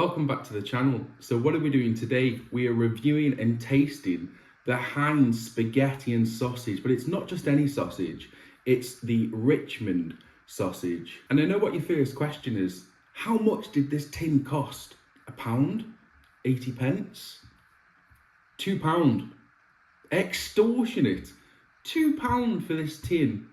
Welcome back to the channel. So what are we doing today? We are reviewing and tasting the Heinz Spaghetti and sausage, but it's not just any sausage, it's the Richmond sausage. And I know what your first question is, how much did this tin cost? £1? 80 pence? £2? Extortionate. £2 for this tin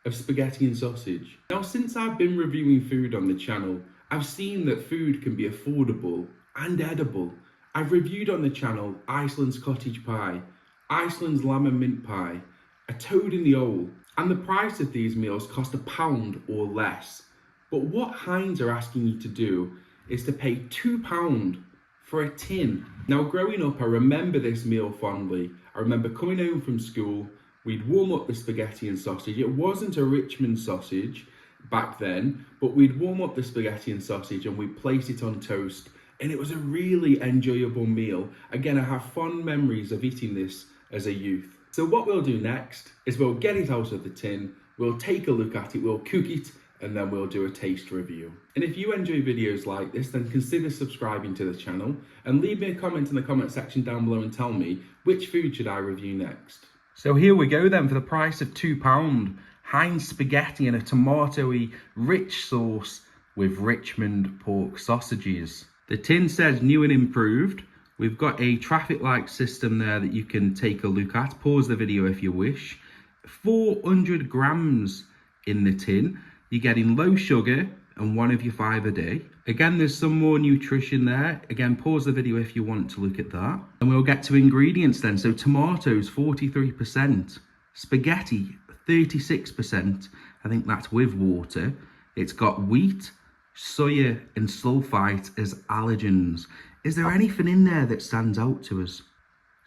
of spaghetti and sausage. Now, since I've been reviewing food on the channel, I've seen that food can be affordable and edible. I've reviewed on the channel Iceland's cottage pie, Iceland's lamb and mint pie, a toad in the hole, and the price of these meals cost £1 or less. But what Heinz are asking you to do is to pay £2 for a tin. Now, growing up, I remember this meal fondly. I remember coming home from school, we'd warm up the spaghetti and sausage. It wasn't a Richmond sausage back then, but we'd warm up the spaghetti and sausage and we'd place it on toast, and it was a really enjoyable meal. Again, I have fond memories of eating this as a youth. So what we'll do next is we'll get it out of the tin, we'll take a look at it, we'll cook it, and then we'll do a taste review. And if you enjoy videos like this, then consider subscribing to the channel and leave me a comment in the comment section down below and tell me which food should I review next. So here we go then, for the price of £2. Heinz spaghetti and a tomatoey rich sauce with Richmond pork sausages. The tin says new and improved. We've got a traffic light system there that you can take a look at. Pause the video if you wish. 400 grams in the tin. You're getting low sugar and one of your 5 a day. Again, there's some more nutrition there. Again, pause the video if you want to look at that. And we'll get to ingredients then. So tomatoes, 43%. Spaghetti, 36%. I think that's with water. It's got wheat, soya and sulfite as allergens. Is there anything in there that stands out to us?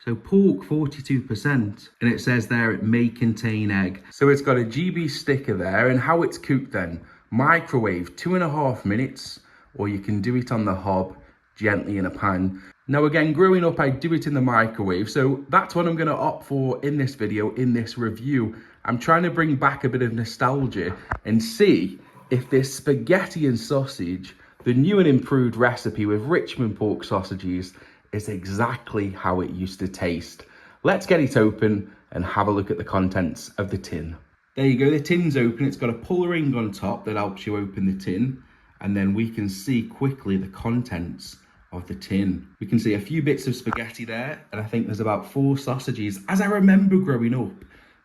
So pork, 42%, and it says there it may contain egg. So it's got a GB sticker there, and how it's cooked then. Microwave, 2.5 minutes, or you can do it on the hob, gently in a pan. Now again, growing up, I do it in the microwave, so that's what I'm gonna opt for in this video, in this review. I'm trying to bring back a bit of nostalgia and see if this spaghetti and sausage, the new and improved recipe with Richmond pork sausages, is exactly how it used to taste. Let's get it open and have a look at the contents of the tin. There you go, the tin's open. It's got a pull ring on top that helps you open the tin, and then we can see quickly the contents of the tin. We can see a few bits of spaghetti there, and I think there's about 4 sausages. As I remember growing up,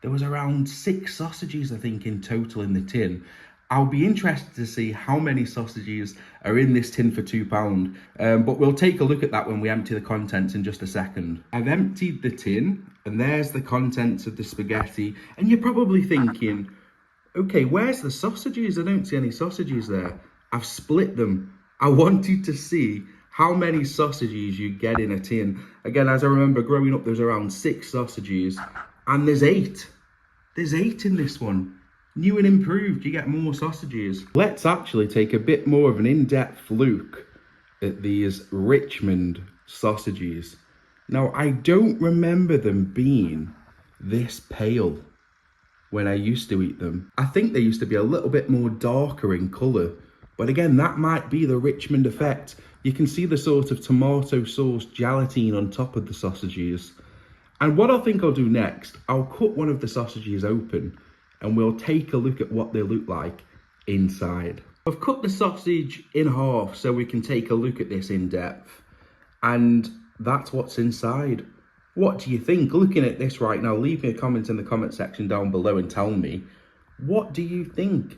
there was around 6 sausages, I think, in total in the tin. I'll be interested to see how many sausages are in this tin for £2, but we'll take a look at that when we empty the contents in just a second. I've emptied the tin, and there's the contents of the spaghetti, and you're probably thinking, okay, where's the sausages? I don't see any sausages there. I've split them. I wanted to see how many sausages you get in a tin. Again, as I remember growing up, there's around 6 sausages, and there's 8. There's 8 in this one. New and improved, you get more sausages. Let's actually take a bit more of an in-depth look at these Richmond sausages. Now, I don't remember them being this pale when I used to eat them. I think they used to be a little bit more darker in colour. But again, that might be the Richmond effect. You can see the sort of tomato sauce gelatine on top of the sausages. And what I think I'll do next, I'll cut one of the sausages open and we'll take a look at what they look like inside. I've cut the sausage in half so we can take a look at this in depth. And that's what's inside. What do you think? Looking at this right now, leave me a comment in the comment section down below and tell me, what do you think?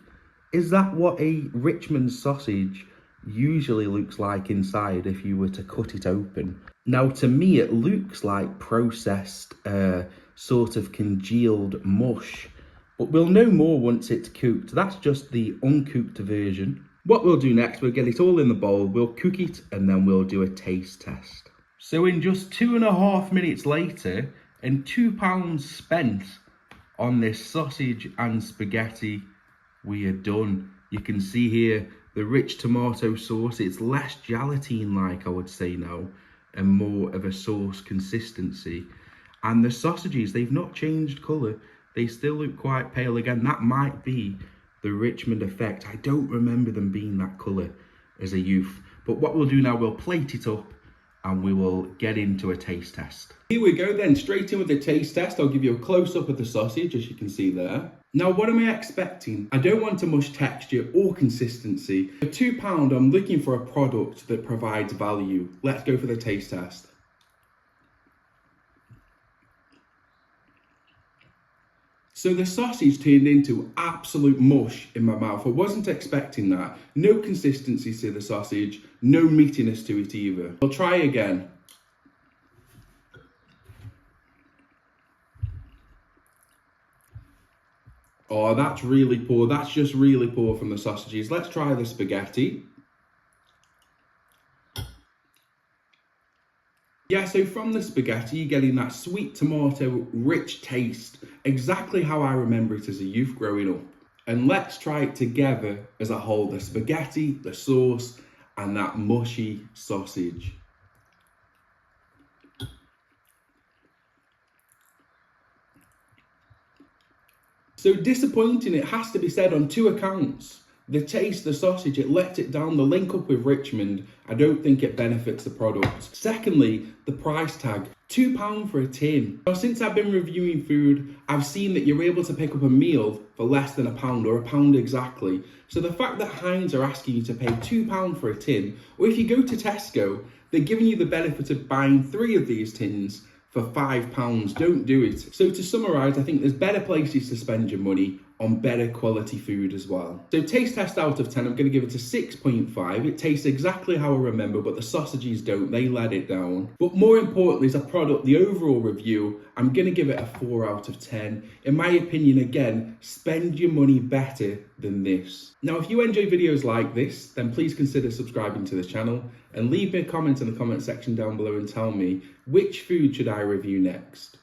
Is that what a Richmond sausage usually looks like inside if you were to cut it open? Now, to me, it looks like processed, sort of congealed mush. But we'll know more once it's cooked. That's just the uncooked version. What we'll do next, we'll get it all in the bowl, we'll cook it, and then we'll do a taste test. So in just 2.5 minutes later, and £2 spent on this sausage and spaghetti, we are done. You can see here the rich tomato sauce. It's less gelatine-like, I would say now, and more of a sauce consistency. And the sausages, they've not changed colour. They still look quite pale. Again, that might be the Richmond effect. I don't remember them being that colour as a youth. But what we'll do now, we'll plate it up and we will get into a taste test. Here we go then, straight in with the taste test. I'll give you a close-up of the sausage, as you can see there. Now, what am I expecting? I don't want too much texture or consistency. For £2, I'm looking for a product that provides value. Let's go for the taste test. So the sausage turned into absolute mush in my mouth. I wasn't expecting that. No consistency to the sausage, no meatiness to it either. I'll try again. Oh, that's really poor. That's just really poor from the sausages. Let's try the spaghetti. Yeah, so from the spaghetti, you're getting that sweet tomato, rich taste, exactly how I remember it as a youth growing up. And let's try it together as a whole, the spaghetti, the sauce, and that mushy sausage. So disappointing, it has to be said, on two accounts. The taste, the sausage, it lets it down. The link up with Richmond, I don't think it benefits the product. Secondly, the price tag, £2 for a tin. Now, since I've been reviewing food, I've seen that you're able to pick up a meal for less than £1 or £1 exactly. So the fact that Heinz are asking you to pay £2 for a tin, or if you go to Tesco, they're giving you the benefit of buying 3 of these tins for £5, don't do it. So to summarise, I think there's better places to spend your money on better quality food as well. So taste test out of 10, I'm going to give it a 6.5. It tastes exactly how I remember, but the sausages don't, they let it down. But more importantly, as a product, the overall review, I'm going to give it a 4 out of 10. In my opinion, again, spend your money better than this. Now, if you enjoy videos like this, then please consider subscribing to the channel and leave me a comment in the comment section down below and tell me which food should I review next.